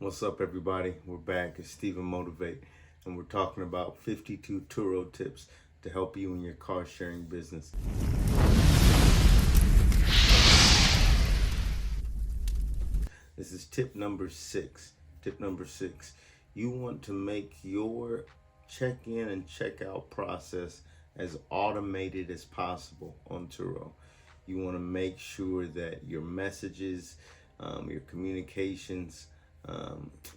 What's up, everybody? We're back. It's StephenMotivate, and we're talking about 52 Turo tips to help you in your car sharing business. This is tip number 6. Tip number 6. You want to make your check-in and check-out process as automated as possible on Turo. You want to make sure that your messages, your communications,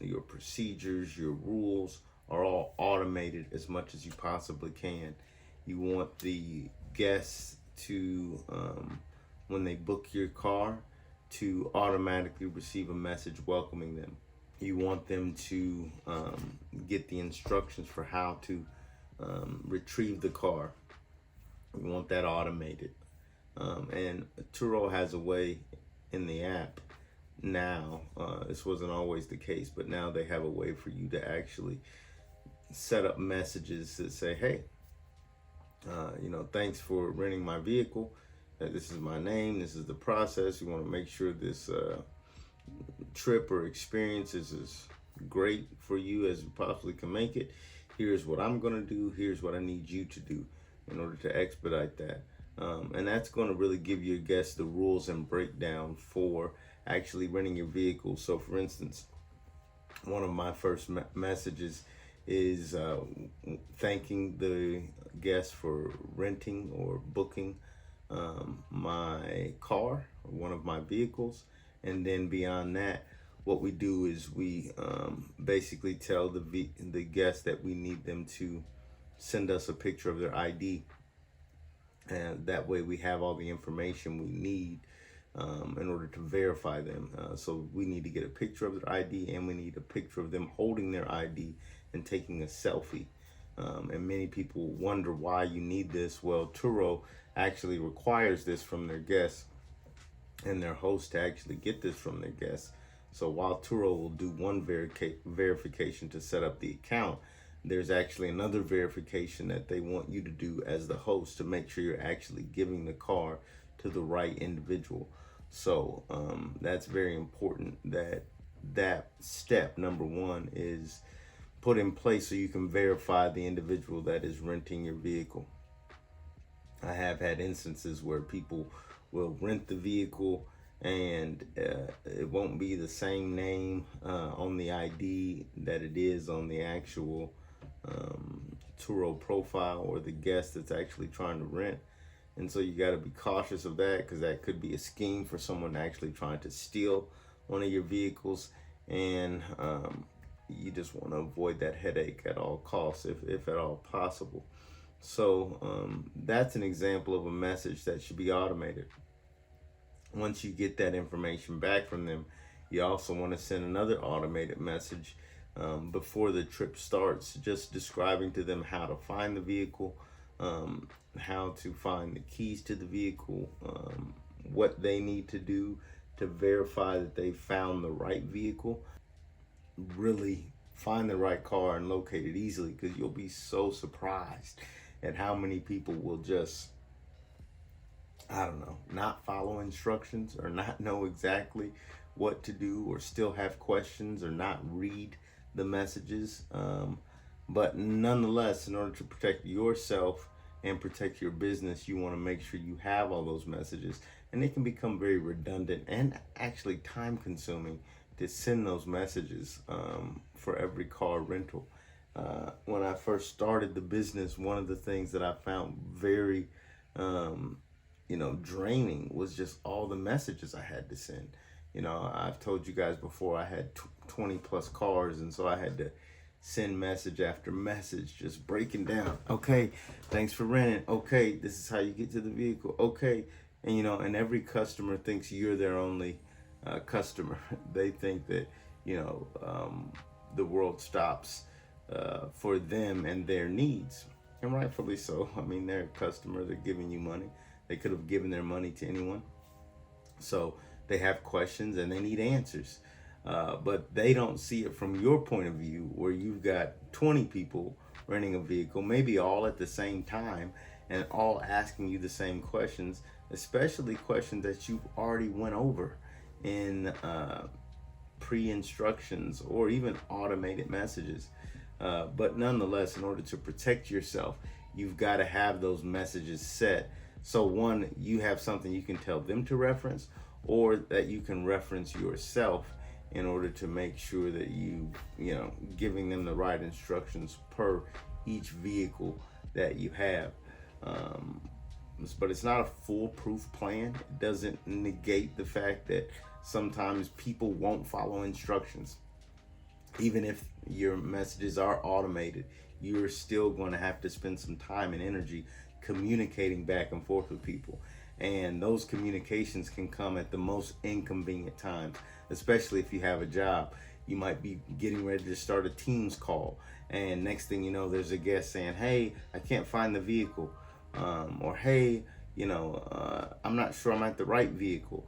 your procedures, your rules are all automated as much as you possibly can. You want the guests to, when they book your car, to automatically receive a message welcoming them. You want them to get the instructions for how to retrieve the car. You want that automated. And Turo has a way in the app now, this wasn't always the case, but now they have a way for you to actually set up messages that say, hey, thanks for renting my vehicle. This is my name. This is the process. You want to make sure this trip or experience is as great for you as you possibly can make it. Here's what I'm going to do. Here's what I need you to do in order to expedite that. And that's going to really give your guests the rules and breakdown for actually renting your vehicle. So for instance, one of my first messages is thanking the guest for renting or booking my car or one of my vehicles. And then beyond that, what we do is we basically tell the guest that we need them to send us a picture of their ID. And that way we have all the information we need in order to verify them. So we need to get a picture of their ID, and we need a picture of them holding their ID and taking a selfie. And many people wonder why you need this. Well, Turo actually requires this from their guests and their host to actually get this from their guests. So while Turo will do one verification to set up the account, there's actually another verification that they want you to do as the host to make sure you're actually giving the car to the right individual. So that's very important that step number one is put in place so you can verify the individual that is renting your vehicle. I have had instances where people will rent the vehicle and it won't be the same name on the ID that it is on the actual Turo profile or the guest that's actually trying to rent. And so you got to be cautious of that, because that could be a scheme for someone actually trying to steal one of your vehicles, and you just want to avoid that headache at all costs, if at all possible. So that's an example of a message that should be automated. Once you get that information back from them, you also want to send another automated message before the trip starts, just describing to them how to find the vehicle, how to find the keys to the vehicle, what they need to do to verify that they found the right vehicle, really find the right car and locate it easily, because you'll be so surprised at how many people will just, not follow instructions or not know exactly what to do, or still have questions, or not read the messages. But nonetheless, in order to protect yourself and protect your business, you want to make sure you have all those messages. And it can become very redundant and actually time consuming to send those messages for every car rental. When I first started the business, one of the things that I found very draining was just all the messages I had to send. I've told you guys before, I had 20 plus cars, and so I had to send message after message, just breaking down. Okay, thanks for renting. Okay, this is how you get to the vehicle. Okay, and every customer thinks you're their only customer. They think that the world stops for them and their needs, and rightfully so. I mean, they're a customer. They're giving you money. They could have given their money to anyone. So they have questions and they need answers. But they don't see it from your point of view, where you've got 20 people renting a vehicle, maybe all at the same time, and all asking you the same questions, especially questions that you've already went over in pre-instructions or even automated messages. But nonetheless, in order to protect yourself, you've got to have those messages set. So one, you have something you can tell them to reference, or that you can reference yourself in order to make sure that you know, giving them the right instructions per each vehicle that you have. But it's not a foolproof plan. It doesn't negate the fact that sometimes people won't follow instructions. Even if your messages are automated, you're still going to have to spend some time and energy communicating back and forth with people. And those communications can come at the most inconvenient times, especially if you have a job. You might be getting ready to start a Teams call, and next thing you know, there's a guest saying, hey, I can't find the vehicle. Or hey, I'm not sure I'm at the right vehicle.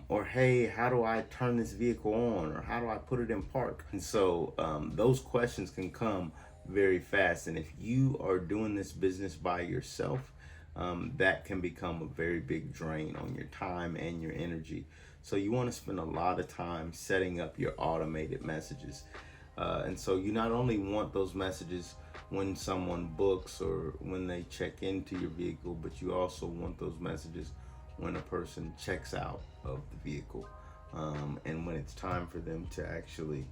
Or hey, how do I turn this vehicle on? Or how do I put it in park? And so those questions can come very fast. And if you are doing this business by yourself, that can become a very big drain on your time and your energy. So you want to spend a lot of time setting up your automated messages. And so you not only want those messages when someone books or when they check into your vehicle, but you also want those messages when a person checks out of the vehicle, and when it's time for them to actually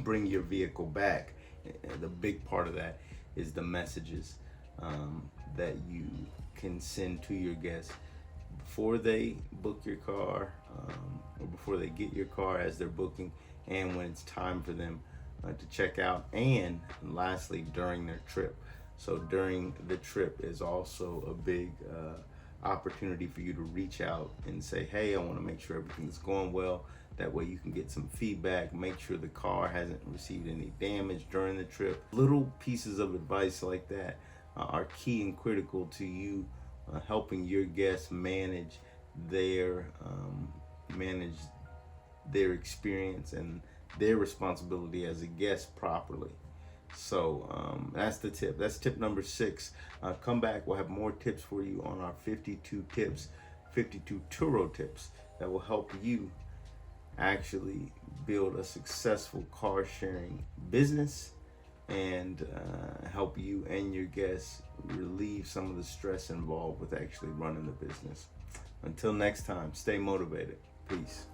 bring your vehicle back. The big part of that is the messages that you can send to your guests before they book your car, or before they get your car as they're booking, and when it's time for them to check out, and lastly during their trip. So during the trip is also a big opportunity for you to reach out and say, hey, I want to make sure everything's going well. That way you can get some feedback, make sure the car hasn't received any damage during the trip. Little pieces of advice like that are key and critical to you helping your guests manage their experience and their responsibility as a guest properly. So that's the tip. That's tip number 6. Come back. We'll have more tips for you on our 52 tips, 52 Turo tips that will help you actually build a successful car sharing business and help you and your guests relieve some of the stress involved with actually running the business. Until next time, stay motivated. Peace.